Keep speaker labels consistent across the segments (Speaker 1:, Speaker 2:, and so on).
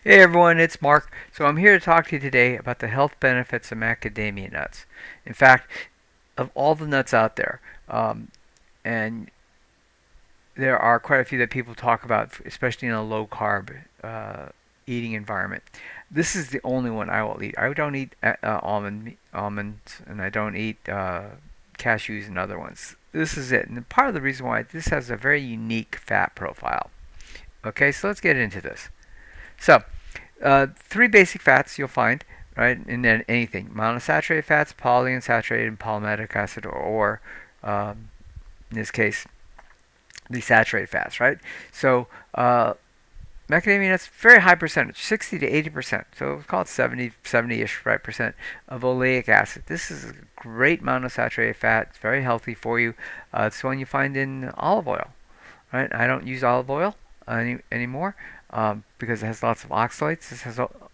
Speaker 1: Hey everyone, it's Mark. So I'm here to talk to you today about the health benefits of macadamia nuts. In fact, of all the nuts out there, and there are quite a few that people talk about, especially in a low carb eating environment. This is the only one I will eat. I don't eat almonds, and I don't eat cashews and other ones. This is it, and part of the reason why this has a very unique fat profile. Okay, so let's get into this. So, three basic fats you'll find, right, in anything: monounsaturated fats, polyunsaturated, and palmitic acid, or in this case, the saturated fats, right? So, macadamia nuts, very high percentage, 60 to 80%. So let's call it 70-ish, right, percent of oleic acid. This is a great monounsaturated fat. It's very healthy for you. It's one you find in olive oil, right? I don't use olive oil anymore because it has lots of oxalates.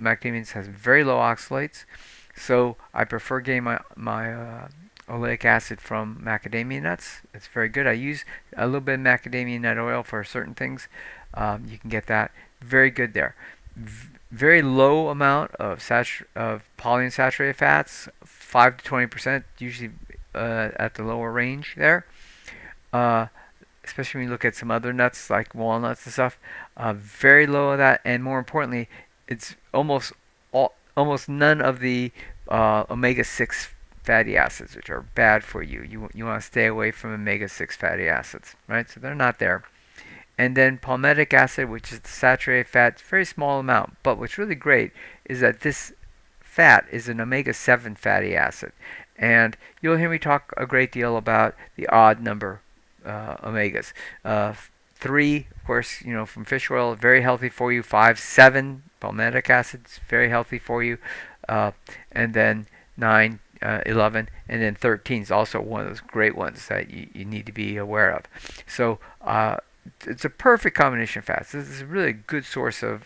Speaker 1: Macadamia has very low oxalates, so I prefer getting my oleic acid from macadamia nuts. It's very good. I use a little bit of macadamia nut oil for certain things. You can get that. Very good there. Very low amount of polyunsaturated fats, 5 to 20%, usually at the lower range there. Uh, Especially when you look at some other nuts like walnuts and stuff. Very low of that, and more importantly, it's almost none of the omega-6 fatty acids, which are bad for you. You want to stay away from omega-6 fatty acids, right? So they're not there. And then palmitic acid, which is the saturated fat, very small amount. But what's really great is that this fat is an omega-7 fatty acid. And you'll hear me talk a great deal about the odd number omegas. 3, of course, from fish oil, very healthy for you. 5, 7, palmitic acids, very healthy for you. Uh, and then 9, 11, and then 13 is also one of those great ones that you need to be aware of. So, it's a perfect combination of fats. This is a really good source of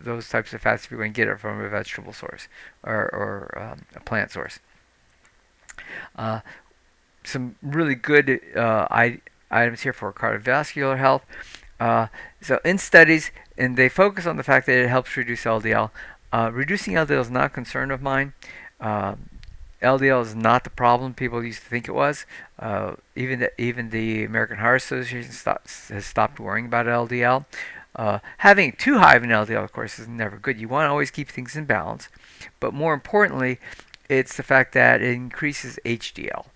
Speaker 1: those types of fats if you're going to get it from a vegetable source or a plant source. Uh, some really good items here for cardiovascular health. So in studies, and they focus on the fact that it helps reduce LDL. Reducing LDL is not a concern of mine. Uh, LDL is not the problem people used to think it was. Even the American Heart Association has stopped worrying about LDL. Having too high of an LDL, of course, is never good. You want to always keep things in balance. But more importantly, it's the fact that it increases HDL.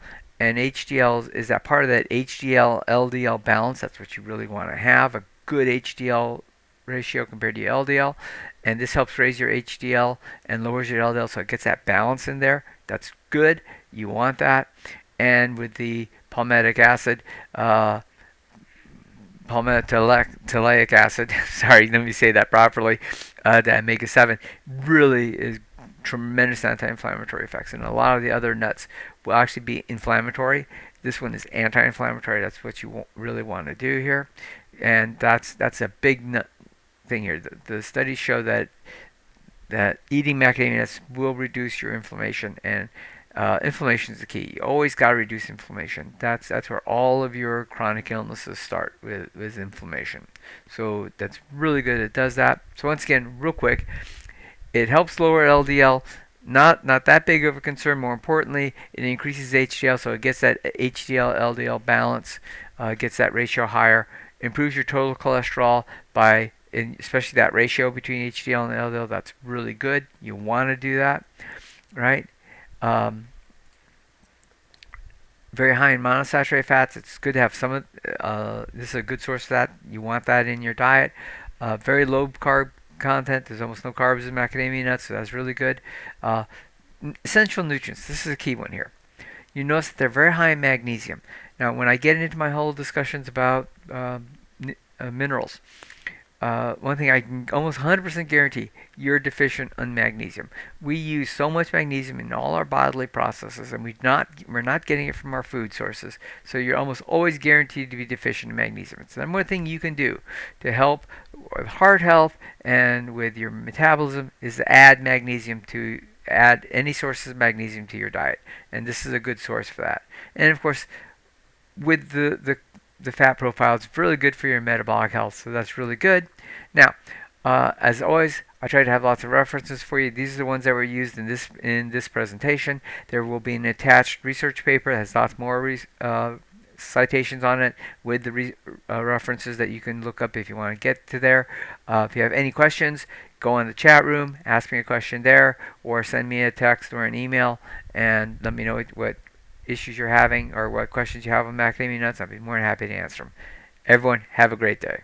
Speaker 1: And HDL is that part of that HDL LDL balance. That's what you really want to have, a good HDL ratio compared to your LDL. And this helps raise your HDL and lowers your LDL, so it gets that balance in there. That's good. You want that. And with the palmitic acid, palmitoleic acid, sorry, let me say that properly, the omega-7 really is tremendous anti-inflammatory effects, and a lot of the other nuts will actually be inflammatory. This one is anti-inflammatory. That's what you really want to do here, and that's a big thing here. The studies show that eating macadamia nuts will reduce your inflammation, and inflammation is the key. You always got to reduce inflammation. That's where all of your chronic illnesses start with inflammation. So that's really good. It does that. So once again, real quick, it helps lower LDL. Not that big of a concern. More importantly, it increases HDL, so it gets that HDL LDL balance, gets that ratio higher, improves your total cholesterol by especially that ratio between HDL and LDL. That's really good. You want to do that, right? Um, Very high in monounsaturated fats. It's good to have some of. This is a good source of that. You want that in your diet. Very low carb content. There's almost no carbs in macadamia nuts, so that's really good. Uh, Essential nutrients. This is a key one here. You notice that they're very high in magnesium. Now, when I get into my whole discussions about minerals, one thing I can almost 100% guarantee, you're deficient in magnesium. We use so much magnesium in all our bodily processes, and we're not getting it from our food sources. So you're almost always guaranteed to be deficient in magnesium. It's the number one thing you can do to help with heart health and with your metabolism is to add any sources of magnesium to your diet, and this is a good source for that. And of course, with the fat profile, it's really good for your metabolic health, so that's really good. Now, As always, I try to have lots of references for you. These are the ones that were used in this presentation. There will be an attached research paper that has lots more citations on it with the references that you can look up if you want to get to there. If you have any questions, go in the chat room, ask me a question there, or send me a text or an email and let me know what issues you're having or what questions you have on macadamia nuts. I'll be more than happy to answer them. Everyone, have a great day.